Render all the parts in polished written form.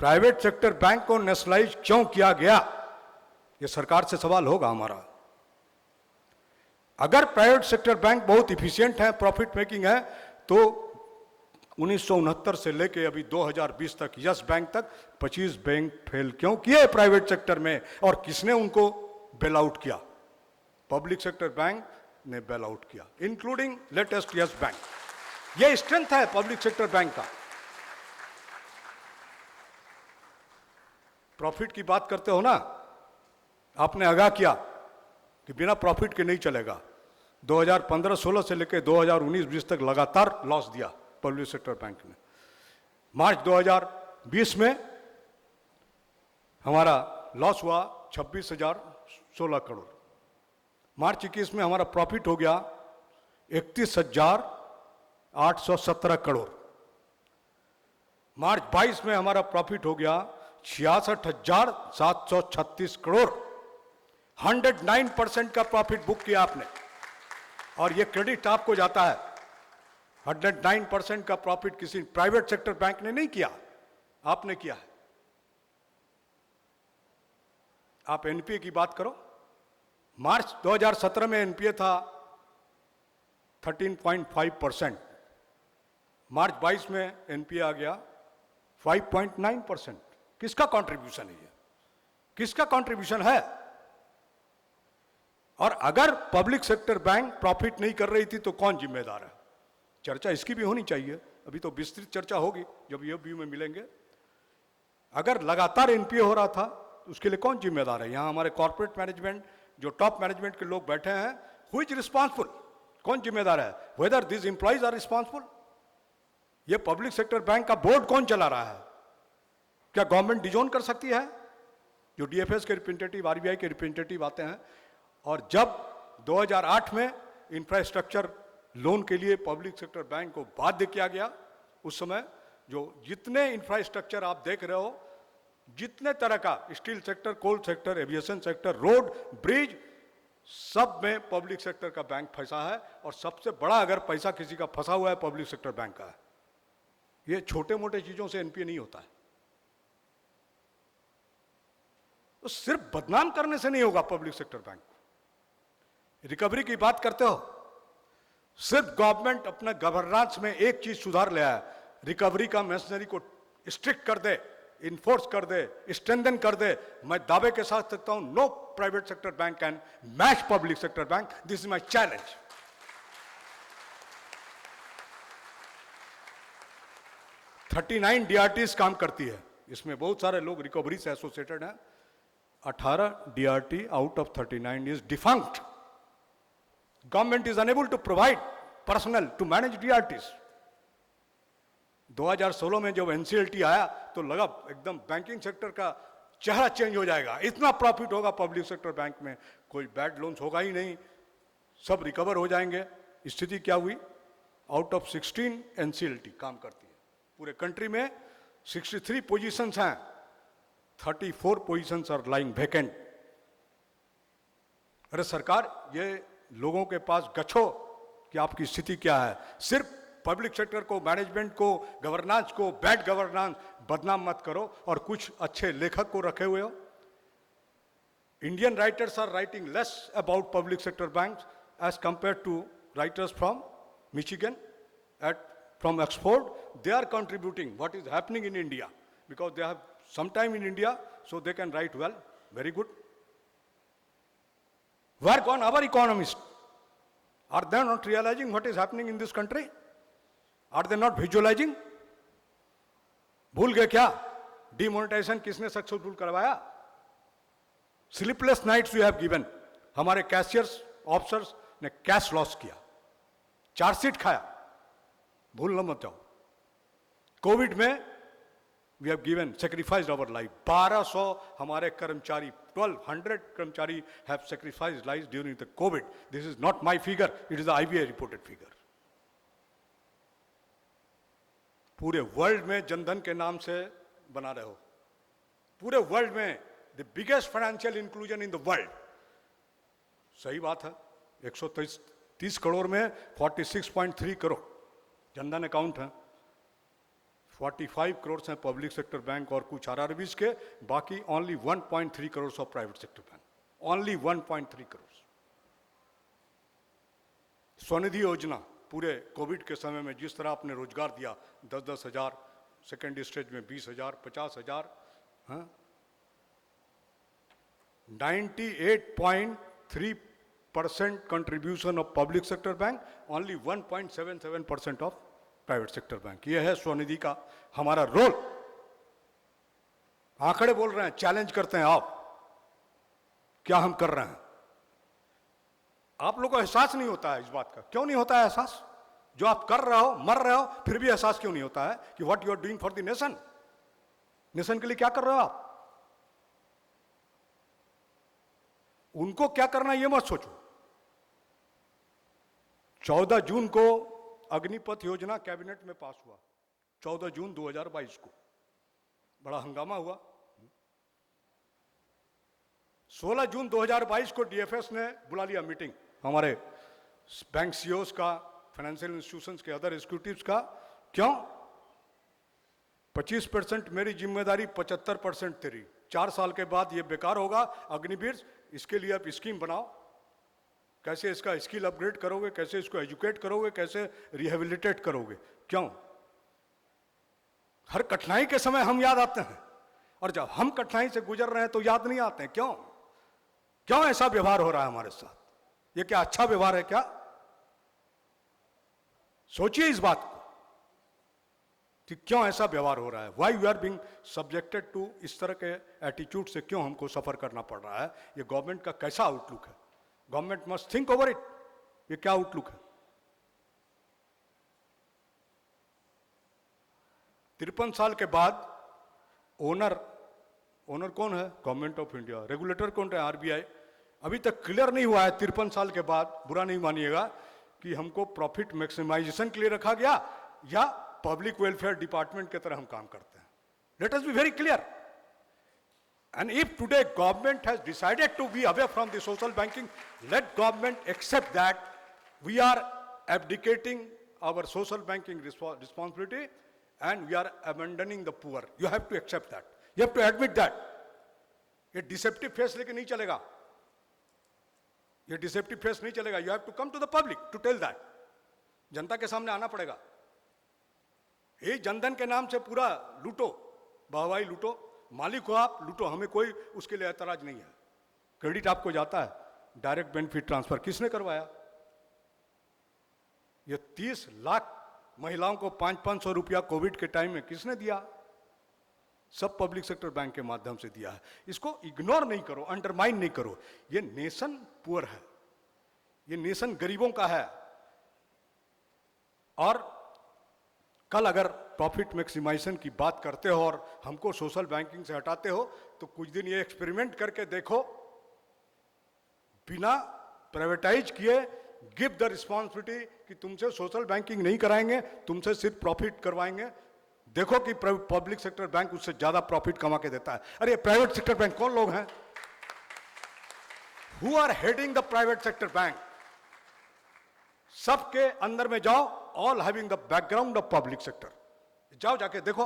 Private sector bank को nationalise क्यों किया गया, ये सरकार से सवाल होगा हमारा। अगर प्राइवेट सेक्टर बैंक बहुत इफिशिएंट है, प्रॉफिट मेकिंग है, तो 1969 से लेके अभी 2020 तक, यस बैंक तक 25 बैंक फेल क्यों किए प्राइवेट सेक्टर में, और किसने उनको बेल आउट किया? पब्लिक सेक्टर बैंक ने बेल आउट किया, इंक्लूडिंग लेटेस्ट यस बैंक। यह स्ट्रेंथ है पब्लिक सेक्टर बैंक का। प्रॉफिट की बात करते हो ना, आपने आगाह किया कि बिना प्रॉफिट के नहीं चलेगा। 2015-16 से लेकर 2019-20 तक लगातार लॉस दिया पब्लिक सेक्टर बैंक ने। मार्च 2020 में हमारा लॉस हुआ 26,016 करोड़। मार्च 21 में हमारा प्रॉफिट हो गया 31,817 करोड़। मार्च 22 में हमारा प्रॉफिट हो गया 66,736 करोड़। 109% का प्रॉफिट बुक किया आपने, और ये क्रेडिट आपको जाता है। 109% का प्रॉफिट किसी प्राइवेट सेक्टर बैंक ने नहीं किया, आपने किया है। आप एनपीए की बात करो, मार्च 2017 में एनपीए था 13.5%, मार्च 22 में एनपीए आ गया 5.9%। किसका कंट्रीब्यूशन है ये? किसका कंट्रीब्यूशन है? और अगर पब्लिक सेक्टर बैंक प्रॉफिट नहीं कर रही थी तो कौन जिम्मेदार है? चर्चा इसकी भी होनी चाहिए। अभी तो विस्तृत चर्चा होगी जब ये व्यू में मिलेंगे। अगर लगातार एनपीए हो रहा था तो उसके लिए कौन जिम्मेदार है? यहां हमारे कॉर्पोरेट मैनेजमेंट, जो टॉप मैनेजमेंट के लोग बैठे हैं, हु इज रिस्पॉन्सिबल? कौन जिम्मेदार है? Whether this employees are responsible? ये पब्लिक सेक्टर बैंक का बोर्ड कौन चला रहा है? क्या गवर्नमेंट डिजोन कर सकती है? जो डीएफएस के रिप्रेजेंटेटिव, आरबीआई के रिप्रेजेंटेटिव आते हैं, और जब 2008 में इंफ्रास्ट्रक्चर लोन के लिए पब्लिक सेक्टर बैंक को बाध्य किया गया, उस समय जो जितने इंफ्रास्ट्रक्चर आप देख रहे हो, जितने तरह का steel sector, coal sector, aviation sector, road, bridge, सब में पब्लिक सेक्टर का बैंक फंसा है। और सबसे बड़ा अगर पैसा किसी का फंसा हुआ है, पब्लिक सेक्टर बैंक का है। ये छोटे मोटे चीजों से एनपीए नहीं होता है। तो सिर्फ बदनाम करने से नहीं होगा पब्लिक सेक्टर बैंक। रिकवरी की बात करते हो, सिर्फ गवर्नमेंट अपने गवर्नेंस में एक चीज सुधार ले आया, रिकवरी का मशीनरी को स्ट्रिक्ट कर दे, इन्फोर्स कर दे, स्ट्रेंथन कर दे। मैं दावे के साथ सकता हूं, no private sector bank can match public sector bank. This is my challenge. 39 DRTs काम करती है, इसमें बहुत सारे लोग रिकवरी से एसोसिएटेड हैं। 18 DRT out of 39 is defunct. Government is unable to provide personal to manage DRTs. 2016 में जब एनसीएलटी आया तो लगा एकदम बैंकिंग सेक्टर का चेहरा चेंज हो जाएगा, इतना प्रॉफिट होगा पब्लिक सेक्टर बैंक में, कोई बैड लोन्स होगा ही नहीं, सब रिकवर हो जाएंगे। स्थिति क्या हुई? आउट ऑफ 16 एनसीएलटी काम करती है पूरे कंट्री में, 63 पोजीशंस हैं, 34 पोजीशंस आर लाइंग वैकेंट। अरे सरकार, ये लोगों के पास गच्छो कि आपकी स्थिति क्या है। सिर्फ पब्लिक सेक्टर को, मैनेजमेंट को, गवर्नेंस को, बैड गवर्नेंस बदनाम मत करो और कुछ अच्छे लेखक को रखे हुए हो। Indian writers are writing less about public sector banks as compare to writers from Michigan, from Oxford. They are contributing what is happening in India because they have some time in India, so they can write well. Very good. Where gone our economists? Are they not realizing what is happening in this country? Are they not visualizing? भूल गए क्या? Demonetisation किसने successful करवाया? Sleepless nights we have given. हमारे cashiers, officers ने cash loss किया, chargesheet खाया, भूलना मत जाओ। कोविड में we have given, sacrificed our life. 1200 हमारे कर्मचारी, 1200 कर्मचारी have sacrificed life during the Covid. This is not my figure, it is the IBI reported figure. पूरे वर्ल्ड में जनधन के नाम से बना रहे हो, पूरे वर्ल्ड में the biggest financial inclusion in the world. सही बात है, 130 करोड़ में 46.3 करोड़ जनधन अकाउंट है, 45 करोड़ हैं पब्लिक सेक्टर बैंक और कुछ आरआरबीज के, बाकी only 1.3 crore of private sector bank, only 1.3 crore. Svanidhi योजना पूरे कोविड के समय में जिस तरह आपने रोजगार दिया, 10-10 हजार, सेकेंड स्टेज में 20,000, 50,000, हाँ, 98.3% contribution of public sector bank, only 1.77% of private sector bank. ये है स्वनिधि का हमारा रोल। आंकड़े बोल रहे हैं, चैलेंज करते हैं आप, क्या हम कर रहे हैं। आप लोगों को एहसास नहीं होता है इस बात का। क्यों नहीं होता है एहसास? जो आप कर रहे हो, मर रहे हो, फिर भी एहसास क्यों नहीं होता है कि what you are doing for the nation? Nation के लिए क्या कर रहे हो आप? उनको क्या करना ये मत सोचो। 14 जून को अग्निपथ योजना कैबिनेट में पास हुआ, 14 जून 2022 को बड़ा हंगामा हुआ। 16 जून 2022 को डीएफएस ने बुला लिया मीटिंग, हमारे बैंक सीईओज का, फाइनेंशियल इंस्टीट्यूशंस के अदर एग्जीक्यूटिव्स का। क्यों? 25% मेरी जिम्मेदारी, 75% तेरी। 4 साल के बाद ये बेकार होगा अग्निवीर, इसके लिए आप स्कीम बनाओ, कैसे इसका स्किल अपग्रेड करोगे, कैसे इसको एजुकेट करोगे, कैसे रिहेबिलिटेट करोगे। क्यों? हर कठिनाई के समय हम याद आते हैं, और जब हम कठिनाई से गुजर रहे हैं तो याद नहीं आते हैं। क्यों? क्यों ऐसा व्यवहार हो रहा है हमारे साथ? ये क्या अच्छा व्यवहार है क्या? सोचिए इस बात को कि क्यों ऐसा व्यवहार हो रहा है। Why we are being subjected to इस तरह के एटीट्यूड से, क्यों हमको सफर करना पड़ रहा है? ये गवर्नमेंट का कैसा आउटलुक है? Government must think over it. ये क्या आउटलुक है? 53 साल के बाद ओनर कौन है? Government of India. रेगुलेटर कौन है? आरबीआई। अभी तक क्लियर नहीं हुआ है 53 साल के बाद, बुरा नहीं मानिएगा, कि हमको प्रॉफिट मैक्सिमाइजेशन के लिए रखा गया या पब्लिक वेलफेयर डिपार्टमेंट की तरह हम काम करते हैं। Let us be very clear. And if today government has decided to be away from the social banking, let government accept that we are abdicating our social banking responsibility and we are abandoning the poor. You have to accept that. You have to admit that. ये deceptive face लेके नहीं चलेगा। ये deceptive face नहीं चलेगा। You have to come to the public to tell that. जनता के सामने आना पड़ेगा। ये जनधन के नाम से पूरा लूटो, वाहवाही लूटो, मालिक हो आप, लूटो, हमें कोई उसके लिए ऐतराज नहीं है। क्रेडिट आपको जाता है, डायरेक्ट बेनिफिट ट्रांसफर किसने करवाया? ये 30 लाख महिलाओं को 500-500 रुपया कोविड के टाइम में किसने दिया? सब पब्लिक सेक्टर बैंक के माध्यम से दिया है। इसको इग्नोर नहीं करो, अंडरमाइन नहीं करो। ये नेशन पुअर है, ये नेशन गरीबों का है। और कल अगर प्रॉफिट मैक्सिमाइजेशन की बात करते हो और हमको सोशल बैंकिंग से हटाते हो, तो कुछ दिन ये एक्सपेरिमेंट करके देखो, बिना प्राइवेटाइज किए गिव द रिस्पॉन्सिबिलिटी कि तुमसे सोशल बैंकिंग नहीं कराएंगे, तुमसे सिर्फ प्रॉफिट करवाएंगे। देखो कि पब्लिक सेक्टर बैंक उससे ज्यादा प्रॉफिट कमा के देता है। अरे प्राइवेट सेक्टर बैंक कौन लोग हैं? Who are heading the private sector bank? सबके अंदर में जाओ, all having the background of public sector. जाओ जाके देखो।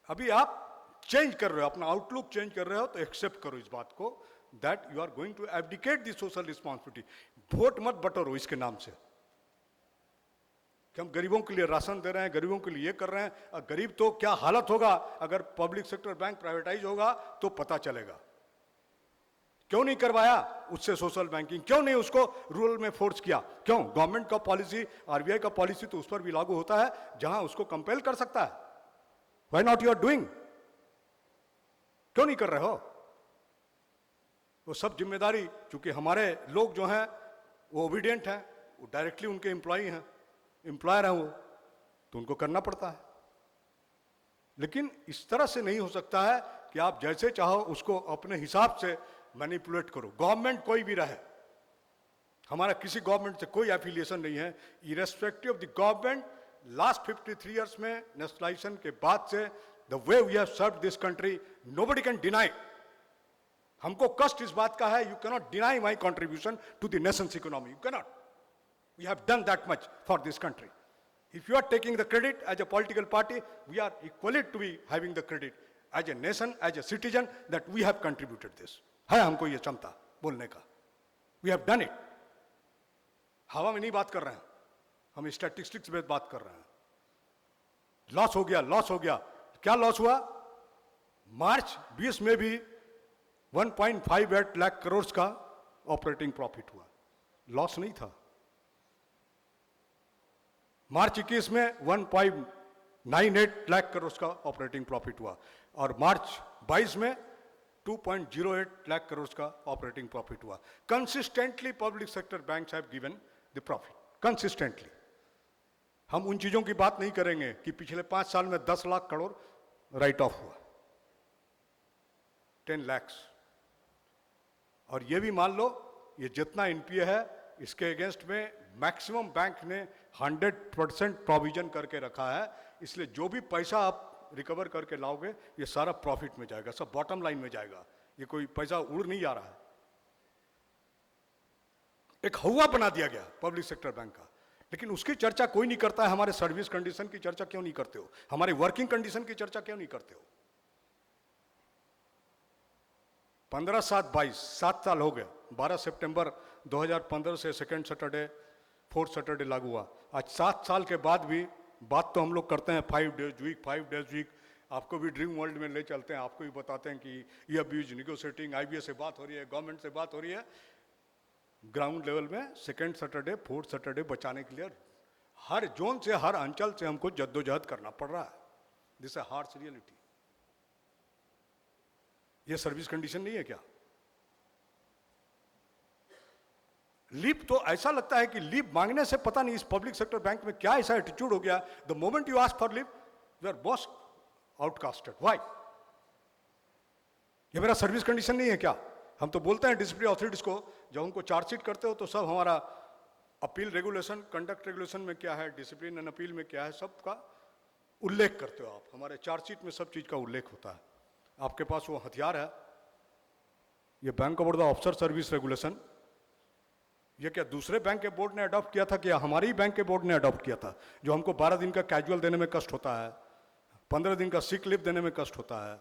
अभी आप चेंज कर रहे हो, अपना आउटलुक चेंज कर रहे हो, तो एक्सेप्ट करो इस बात को that you are going to abdicate the social responsibility. Vote मत बटोरो इसके नाम से कि हम गरीबों के लिए राशन दे रहे हैं, गरीबों के लिए ये कर रहे हैं। गरीब तो क्या हालत होगा अगर पब्लिक सेक्टर बैंक प्राइवेटाइज होगा तो पता चलेगा। क्यों नहीं करवाया उससे सोशल बैंकिंग? क्यों नहीं उसको रूरल में फोर्स किया? क्यों? गवर्नमेंट का पॉलिसी, आरबीआई का पॉलिसी तो उस पर भी लागू होता है जहां उसको कंपेल कर सकता है। Why not you are doing? क्यों नहीं कर रहे हो? वो सब जिम्मेदारी, चूंकि हमारे लोग जो हैं वो ओबीडियंट हैं, वो डायरेक्टली उनके एम्प्लॉई हैं, एम्प्लॉयर हैं वो, तो उनको करना पड़ता है। लेकिन इस तरह से नहीं हो सकता है कि आप जैसे चाहो उसको अपने हिसाब से मैनिपुलेट करो। गवर्नमेंट कोई भी रहे, हमारा किसी गवर्नमेंट से कोई एफिलिएशन नहीं है। Irrespective of the government, last 53 years में नेशनलाइजेशन के बाद से the way we have served this country, nobody can deny. हमको कष्ट इस बात का है, you cannot deny my contribution to the nation's economy, you cannot. We have done that much for this country. If you are taking the credit as a political party, we are equally to be having the credit as a nation, as a citizen, that we have contributed this. है हमको ये क्षमता बोलने का. We have done it. हवा में नहीं बात कर रहे हैं, हम स्टैटिस्टिक्स में बात कर रहे हैं. लॉस हो गया. क्या लॉस हुआ? मार्च 20 में भी 1.58 लाख करोड़ का ऑपरेटिंग प्रॉफिट हुआ, लॉस नहीं था. मार्च 21 में 1.98 लाख करोड़ का ऑपरेटिंग प्रॉफिट हुआ और मार्च 22 में 2.08 लाख करोड़ का ऑपरेटिंग प्रॉफिट हुआ. Consistently public sector banks have given the profit, consistently. हम उन चीजों की बात नहीं करेंगे कि पिछले 5 साल में 10 लाख करोड़ राइट ऑफ हुआ, 10 लाख. और ये भी मान लो ये जितना एनपीए है इसके अगेंस्ट में मैक्सिमम बैंक ने 100% प्रोविजन करके रखा है. इसलिए जो भी पैसा आप रिकवर करके लाओगे ये सारा प्रॉफिट में जाएगा, सब बॉटम लाइन में जाएगा. ये कोई पैसा उड़ नहीं आ रहा है. एक हवा बना दिया गया पब्लिक सेक्टर बैंक का, लेकिन उसकी चर्चा कोई नहीं करता है. हमारे सर्विस कंडीशन की चर्चा क्यों नहीं करते हो? हमारे वर्किंग कंडीशन की चर्चा क्यों नहीं करते हो? 15/7/22 7 साल हो गए. 12 सितंबर 2015 से सेकेंड सैटरडे फोर्थ सैटरडे लागू हुआ. आज 7 साल के बाद भी बात तो हम लोग करते हैं 5 डेज वीक. आपको भी ड्रीम वर्ल्ड में ले चलते हैं, आपको भी बताते हैं कि ये अभी निगोशिएटिंग, आईबीए से बात हो रही है, गवर्नमेंट से बात हो रही है. ग्राउंड लेवल में सेकेंड सैटरडे फोर्थ सैटरडे बचाने के लिए हर जोन से, हर अंचल से हमको जद्दोजहद करना पड़ रहा है. This is harsh reality. ये सर्विस कंडीशन नहीं है क्या? लीव तो ऐसा लगता है कि लीव मांगने से पता नहीं इस पब्लिक सेक्टर बैंक में क्या ऐसा एटीट्यूड हो गया. The moment you ask for leave you are boss outcasted. Why? ये मेरा सर्विस कंडीशन नहीं है क्या? हम तो बोलते हैं डिसिप्लिनरी अथॉरिटीज को, जब उनको चार्जशीट करते हो तो सब हमारा अपील रेगुलेशन, कंडक्ट रेगुलेशन में क्या है, डिसिप्लिन एंड अपील में क्या है, सबका उल्लेख करते हो आप. हमारे चार्जशीट में सब चीज का उल्लेख होता है. आपके पास वो हथियार है. ये bank of Baroda officer service regulation, ये क्या दूसरे बैंक के बोर्ड ने अडॉप्ट किया था, क्या हमारी बैंक के बोर्ड ने अडॉप्ट किया था? जो हमको 12 दिन का कैजुअल देने में कष्ट होता है, 15 दिन का सिक लीव देने में कष्ट होता है,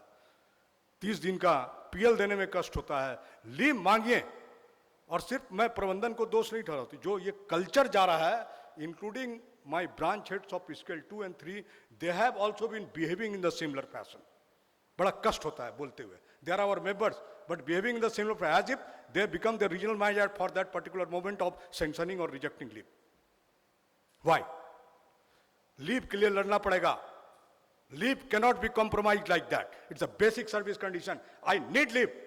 30 दिन का पीएल देने में कष्ट होता है. लीव मांगिए. और सिर्फ मैं प्रबंधन को दोष नहीं ठहराती, जो ये कल्चर जा रहा है, including my branch heads of scale 2 and 3, they have also been behaving in the similar fashion. बड़ा कष्ट होता है बोलते हुए. They are our members but behaving in the similar way as if they become the regional manager for that particular moment of sanctioning or rejecting leave. Why? Leave के लिए लड़ना पड़ेगा. Leave cannot be compromised like that. It's a basic service condition. I need leave.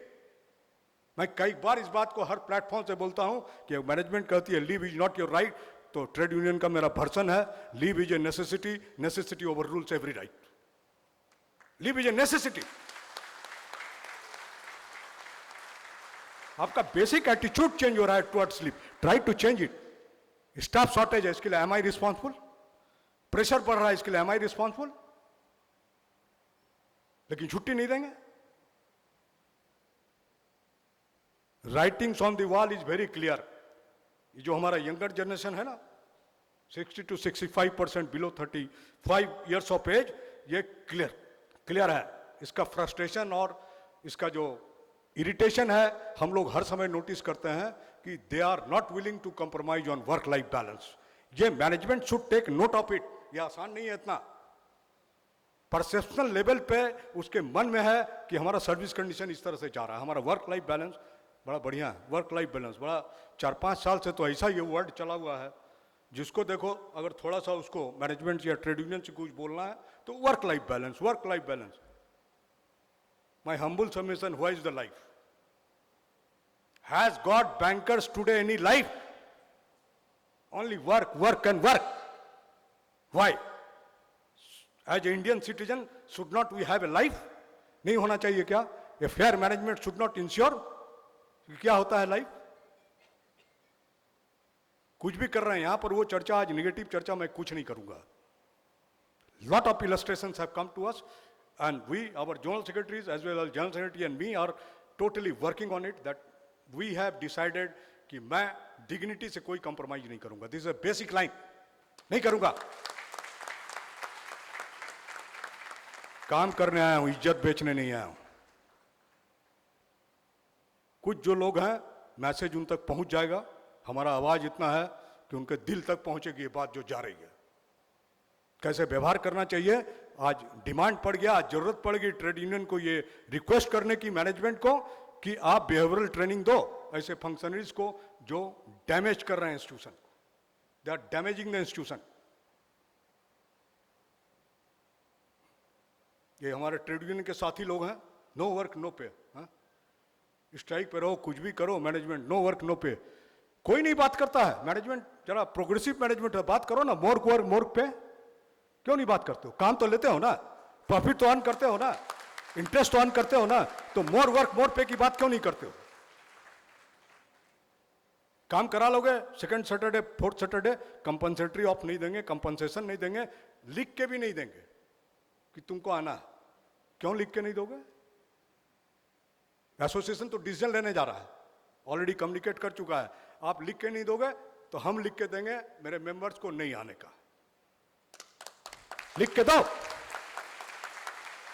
मैं कई बार इस बात को हर platform से बोलता हूं कि मैनेजमेंट कहती है leave is not your right, तो ट्रेड यूनियन का मेरा भर्सन है leave is a necessity, necessity overrules every right. Leave is a necessity. आपका बेसिक एटीट्यूड चेंज हो रहा है towards leave. Try to change it. Staff shortage है, इसके लिए एम आई रिस्पॉन्सिबल? प्रेशर बढ़ रहा है, इसके लिए एम आई रिस्पॉन्सिबल? लेकिन छुट्टी नहीं देंगे. Writings on the wall is very clear. ये जो हमारा यंगर जनरेशन है ना, 60 to 65% below 35 years of age, ये क्लियर है. इसका फ्रस्ट्रेशन और इसका जो इरिटेशन है हम लोग हर समय नोटिस करते हैं कि they are not willing to compromise on work life balance. ये management should take note of it. ये आसान नहीं है इतना. परसेप्शनल लेवल पे उसके मन में है कि हमारा सर्विस कंडीशन इस तरह से जा रहा है, हमारा वर्क लाइफ बैलेंस बड़ा बढ़िया है. वर्क लाइफ बैलेंस बड़ा 4-5 साल से तो ऐसा ये वर्ड चला हुआ है, जिसको देखो अगर थोड़ा सा उसको मैनेजमेंट या ट्रेड यूनियन से कुछ बोलना है तो work life balance, work life balance. My humble submission, who is the life? Has God bankers today any life? Only work, work and work. Why? As an Indian citizen, should not we have a life? नहीं होना चाहिए क्या? A fair management should not ensure? क्या होता है life? कुछ भी कर रहे हैं यहां पर, वो चर्चा आज निगेटिव चर्चा मैं कुछ नहीं करूंगा. Lot of illustrations have come to us. And we, our general secretaries as well as general secretary and me are totally working on it, that we have decided कि मैं डिग्निटी से कोई कंप्रोमाइज नहीं करूंगा। This is a basic line, नहीं करूंगा। काम करने आया हूं, इज्जत बेचने नहीं आया हूं। कुछ जो लोग हैं, मैसेज उन तक पहुंच जाएगा, हमारा आवाज इतना है कि उनके दिल तक पहुंचेगी ये बात जो जा रही है। कैसे व्यवहार करना चाहिए, आज डिमांड पड़ गया, आज जरूरत पड़ गई ट्रेड यूनियन को ये रिक्वेस्ट करने की मैनेजमेंट को कि आप बिहेवियरल ट्रेनिंग दो ऐसे फंक्शनरीज को जो डैमेज कर रहे हैं इंस्टीट्यूशन को। They are damaging the institution. ये हमारे ट्रेड यूनियन के साथी लोग हैं, no work no pay, strike पे रहो, कुछ भी करो, मैनेजमेंट नो वर्क नो पे। कोई नहीं बात करता है मैनेजमेंट, जरा प्रोग्रेसिव मैनेजमेंट है, बात करो ना, मोर वर्क मोर पे। क्यों नहीं बात करते हो? काम तो लेते हो ना, प्रॉफिट तो अर्न करते हो ना, इंटरेस्ट तो अर्न करते हो ना, तो मोर वर्क मोर पे की बात क्यों नहीं करते हो? काम करा लोगे, second Saturday fourth Saturday compensatory of नहीं देंगे, कंपनसेशन नहीं देंगे, लिख के भी नहीं देंगे कि तुमको आना है। क्यों लिख के नहीं दोगे? एसोसिएशन तो डिसीजन लेने जा रहा है, ऑलरेडी कम्युनिकेट कर चुका है। आप लिख के नहीं दोगे तो हम लिख के देंगे मेरे मेंबर्स को नहीं आने का। लिख के दो।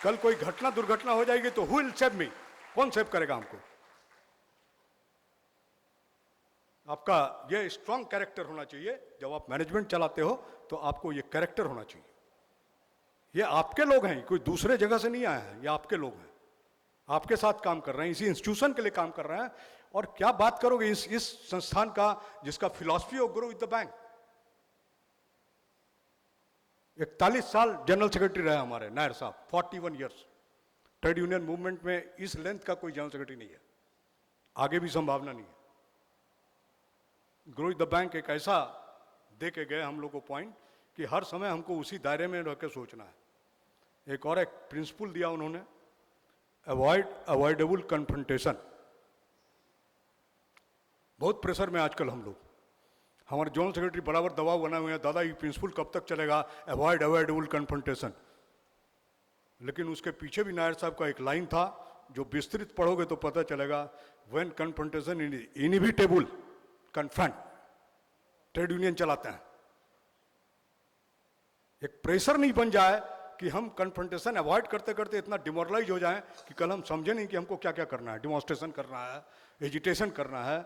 कल कोई घटना दुर्घटना हो जाएगी तो हु विल सेव मी? कौन सेव करेगा हमको? आपका ये स्ट्रांग कैरेक्टर होना चाहिए। जब आप मैनेजमेंट चलाते हो तो आपको ये कैरेक्टर होना चाहिए। ये आपके लोग हैं, कोई दूसरे जगह से नहीं आए हैं, ये आपके लोग हैं, आपके साथ काम कर रहे हैं, इसी इंस्टीट्यूशन के लिए काम कर रहे हैं। और क्या बात करोगे इस संस्थान का जिसका philosophy of grow with the bank. 41 साल जनरल सेक्रेटरी रहे हमारे नायर साहब, 41 ईयर्स। ट्रेड यूनियन मूवमेंट में इस लेंथ का कोई जनरल सेक्रेटरी नहीं है, आगे भी संभावना नहीं है। ग्रो विद द बैंक एक ऐसा दे के गए हम लोग को पॉइंट कि हर समय हमको उसी दायरे में रह के सोचना है। एक और एक प्रिंसिपल दिया उन्होंने, अवॉइडेबल कन्फ्रंटेशन। बहुत प्रेशर में आजकल हम लोग, हमारे जनरल सेक्रेटरी बराबर दबाव बनाए हुए हैं, दादा ये प्रिंसिपल कब तक चलेगा, अवॉइडेबल कन्फ्रंटेशन। लेकिन उसके पीछे भी नायर साहब का एक लाइन था जो विस्तृत पढ़ोगे तो पता चलेगा, when confrontation is inevitable confront. Trade union चलाते हैं, एक प्रेशर नहीं बन जाए कि हम कन्फ्रंटेशन अवॉइड करते करते इतना डिमोरलाइज हो जाएं कि कल हम समझे नहीं कि हमको क्या क्या करना है। डिमॉन्स्ट्रेशन करना है, एजिटेशन करना है,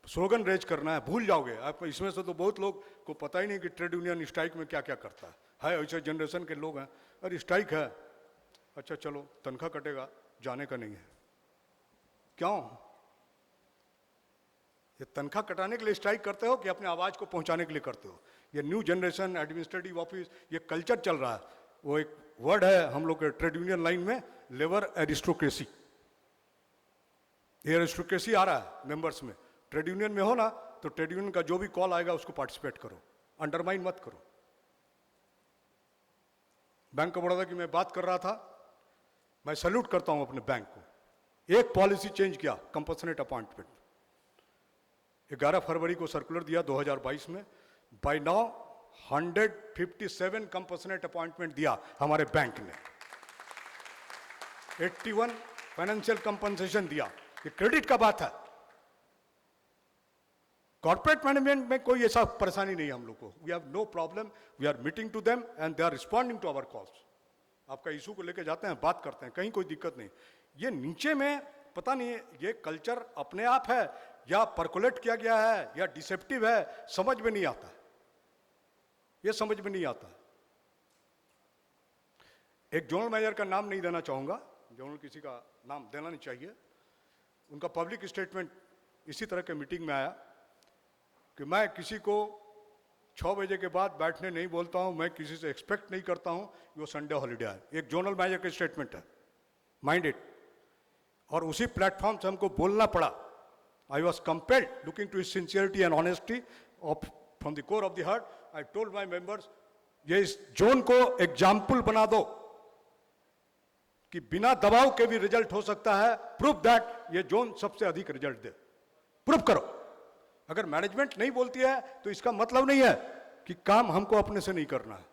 स्लोगन रेज करना है, भूल जाओगे आप। इसमें से तो बहुत लोग को पता ही नहीं कि ट्रेड यूनियन स्ट्राइक में क्या क्या करता है। ऐसे जनरेशन के लोग हैं, अरे स्ट्राइक है, अच्छा चलो तनख्वाह कटेगा, जाने का नहीं है। क्यों? ये तनख्वाह कटाने के लिए स्ट्राइक करते हो कि अपने आवाज को पहुंचाने के लिए करते हो? ये न्यू जनरेशन एडमिनिस्ट्रेटिव ऑफिस, ये कल्चर चल रहा है। वो एक वर्ड है हम लोग के ट्रेड यूनियन लाइन में, लेबर एरिस्टोक्रेसी। ये एरिस्टोक्रेसी आ रहा है मेंबर्स में। ट्रेड यूनियन में हो ना तो ट्रेड यूनियन का जो भी कॉल आएगा उसको पार्टिसिपेट करो, अंडरमाइन मत करो। बैंक ऑफ बड़ौदा की मैं बात कर रहा था, मैं सैल्यूट करता हूं अपने बैंक को। एक पॉलिसी चेंज किया, कंपल्सरेट अपॉइंटमेंट। 11 फरवरी को सर्कुलर दिया 2022 में। बाय नाउ 157 कंपल्सरेट अपॉइंटमेंट दिया हमारे बैंक ने, 81 फाइनेंशियल कंपनसेशन दिया। ये क्रेडिट का बात है। कॉर्पोरेट मैनेजमेंट में कोई ऐसा परेशानी नहीं है हम लोग को। We have no problem, we are meeting to them and they are responding to our calls. आपका इशू को लेके जाते हैं, बात करते हैं, कहीं कोई दिक्कत नहीं। ये नीचे में पता नहीं ये कल्चर अपने आप है या परकुलेट किया गया है या डिसेप्टिव है, समझ में नहीं आता। ये समझ में नहीं आता। एक जोनल मैनेजर का नाम नहीं देना चाहूंगा, जोनल किसी का नाम देना नहीं चाहिए। उनका पब्लिक स्टेटमेंट इसी तरह के मीटिंग में आया कि मैं किसी को 6 बजे के बाद बैठने नहीं बोलता हूं, मैं किसी से एक्सपेक्ट नहीं करता हूं कि वो संडे हॉलीडे है। एक जोनल मैनेजर का स्टेटमेंट है, माइंड इट। और उसी प्लेटफॉर्म से हमको बोलना पड़ा। I was compelled, looking to his sincerity and honesty of from the core of the heart, I told my members, ये इस जोन को एग्जाम्पल बना दो कि बिना दबाव के भी रिजल्ट हो सकता है। प्रूव दैट ये जोन सबसे अधिक रिजल्ट दे, प्रूव करो। अगर मैनेजमेंट नहीं बोलती है तो इसका मतलब नहीं है कि काम हमको अपने से नहीं करना है,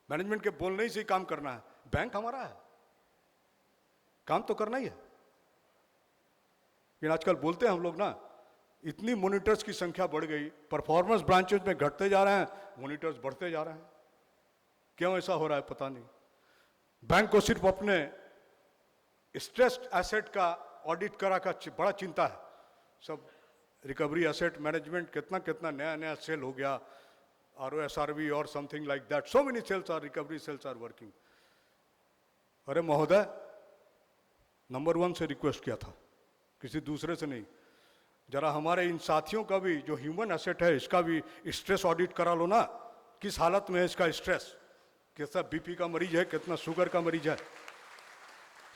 मैनेजमेंट के बोलने ही से ही काम करना है। बैंक हमारा है, काम तो करना ही है। लेकिन आजकल बोलते हैं हम लोग ना, इतनी मॉनिटर्स की संख्या बढ़ गई, परफॉर्मेंस ब्रांचेस में घटते जा रहे हैं, मॉनिटर्स बढ़ते जा रहे हैं। क्यों ऐसा हो रहा है पता नहीं। बैंक को सिर्फ अपने स्ट्रेस्ड एसेट का ऑडिट करा का बड़ा चिंता है। सब रिकवरी एसेट मैनेजमेंट कितना कितना नया नया सेल हो गया, ROSRV और something like that, so many cells are recovery cells are working. अरे महोदय, नंबर 1 से रिक्वेस्ट किया था, किसी दूसरे से नहीं। जरा हमारे इन साथियों का भी जो ह्यूमन एसेट है इसका भी स्ट्रेस ऑडिट करा लो ना। किस हालत में है इसका स्ट्रेस, कितना BP का मरीज है, कितना शुगर का मरीज है,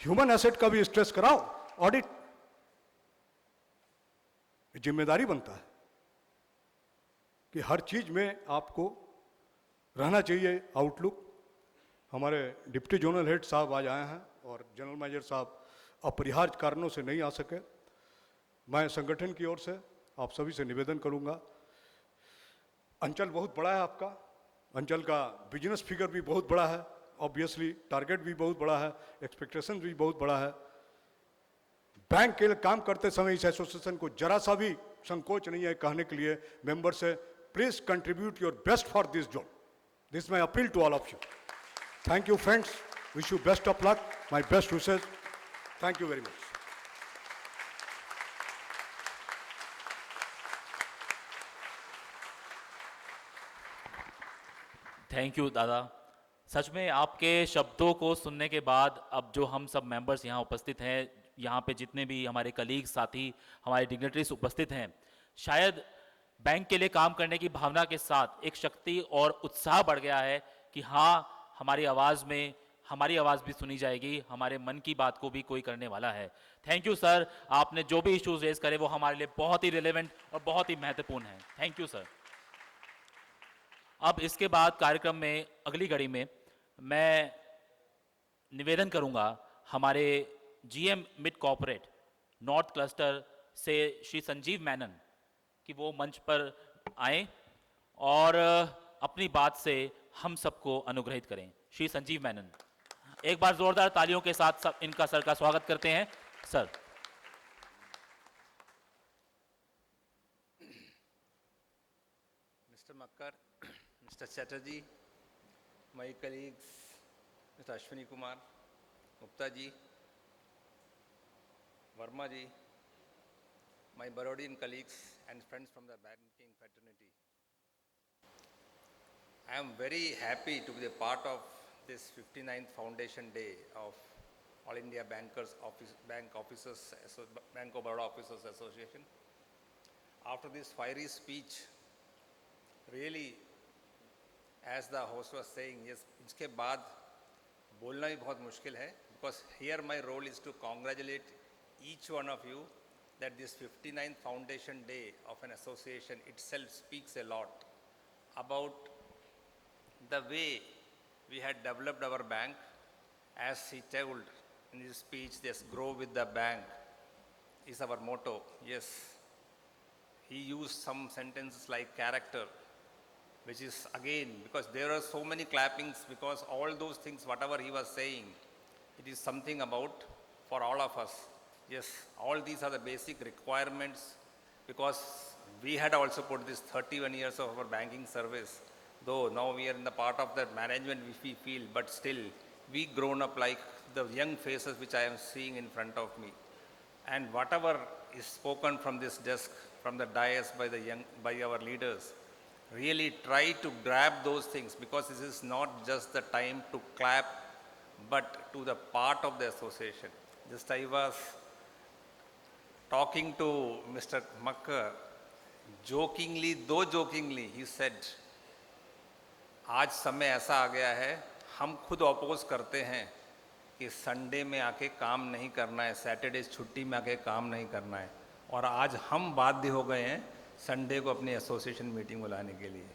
ह्यूमन एसेट का भी स्ट्रेस कराओ, ऑडिट। जिम्मेदारी बनता है कि हर चीज में आपको रहना चाहिए आउटलुक। हमारे डिप्टी जोनल हेड साहब आज आए हैं और जनरल मैनेजर साहब अपरिहार्य कारणों से नहीं आ सके। मैं संगठन की ओर से आप सभी से निवेदन करूंगा, अंचल बहुत बड़ा है आपका, अंचल का बिजनेस फिगर भी बहुत बड़ा है, ऑब्वियसली टारगेट भी बहुत बड़ा है, एक्सपेक्टेशन भी बहुत बड़ा है। बैंक के लिए काम करते समय इस एसोसिएशन को जरा सा भी संकोच नहीं है कहने के लिए मेंबर से, please contribute your best for this job. This my appeal to all of you. Thank you friends, wish you best of luck, my best wishes, thank you very much. Thank you दादा। सच में आपके शब्दों को सुनने के बाद अब जो हम सब मेंबर्स यहाँ उपस्थित हैं, यहाँ पे जितने भी हमारे कलीग साथी हमारे डिग्नेटरीज उपस्थित हैं, शायद बैंक के लिए काम करने की भावना के साथ एक शक्ति और उत्साह बढ़ गया है कि हाँ, हमारी आवाज़ भी सुनी जाएगी, हमारे मन की बात को भी कोई करने वाला है। थैंक यू सर, आपने जो भी इश्यूज रेज करे वो हमारे लिए बहुत ही रिलेवेंट और बहुत ही महत्वपूर्ण है। Thank you sir. अब इसके बाद कार्यक्रम में अगली कड़ी में मैं निवेदन करूंगा हमारे GM mid corporate north cluster से श्री संजीव मेनन कि वो मंच पर आए और अपनी बात से हम सबको अनुग्रहित करें। श्री संजीव मेनन, एक बार जोरदार तालियों के साथ सब इनका सर का स्वागत करते हैं। Sir. Mr. Makkar, Mr. Chatterjee, my colleagues, Mr. Ashwini Kumar, Gupta ji, Verma ji, my Barodian colleagues and friends from the banking fraternity. I am very happy to be a part of this 59th Foundation Day of All India Bank of Baroda Officers Association. After this fiery speech, really, as the host was saying, yes, इसके बाद बोलना भी बहुत मुश्किल है, because here my role is to congratulate each one of you that this 59th Foundation Day of an association itself speaks a lot about the way we had developed our bank. As he told in his speech, this grow with the bank is our motto. Yes, he used some sentences like character, which is again, because there are so many clappings, because all those things, whatever he was saying, it is something about for all of us. Yes, all these are the basic requirements, because we had also put this 31 years of our banking service, though now we are in the part of the management which we feel, but still we grown up like the young faces which I am seeing in front of me. And whatever is spoken from this desk, from the dais by our leaders, really try to grab those things, because this is not just the time to clap, but to the part of the association. Just I was talking to Mr. Makkar, jokingly, though jokingly, he said, आज समय ऐसा आ गया है, हम खुद oppose करते हैं कि संडे में आके काम नहीं करना है, सैटरडे छुट्टी में आके काम नहीं करना है, और आज हम बाध्य हो गए हैं संडे को अपनी एसोसिएशन मीटिंग बुलाने के लिए।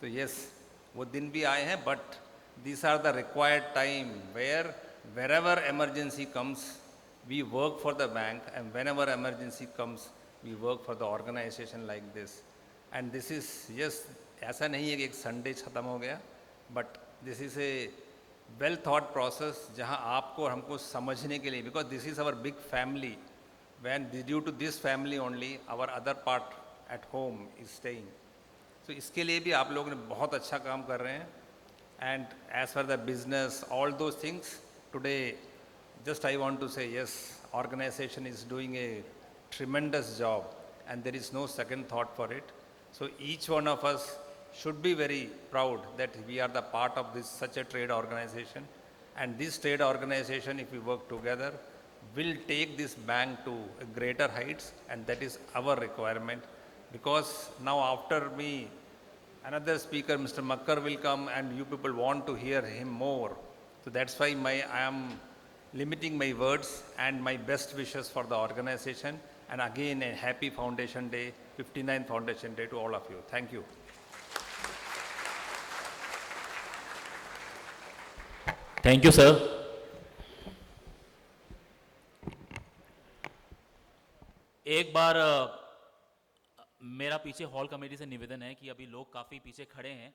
तो यस, वो दिन भी आए हैं, but these are the required time where wherever emergency comes, we work for the bank, and whenever emergency comes, we work for the organization like this. And this is, yes, ऐसा नहीं है कि एक संडे ख़त्म हो गया, but this is a well thought process जहाँ आपको और हमको समझने के लिए, because this is our big family, when due to this family only, our other part at home is staying. So इसके लिए भी आप लोगों ने बहुत अच्छा काम कर रहे हैं. And as for the business, all those things, today, just I want to say, yes, organization is doing a tremendous job and there is no second thought for it. So each one of us should be very proud that we are the part of this such a trade organization. And this trade organization, if we work together, will take this bank to greater heights, and that is our requirement. Because now after me, another speaker, Mr. Makkar, will come and you people want to hear him more. So that's why I am limiting my words and my best wishes for the organization. And again, a happy Foundation Day, 59th Foundation Day to all of you. Thank you. Thank you sir. एक बार मेरा पीछे hall committee से निवेदन है कि अभी लोग काफ़ी पीछे खड़े हैं.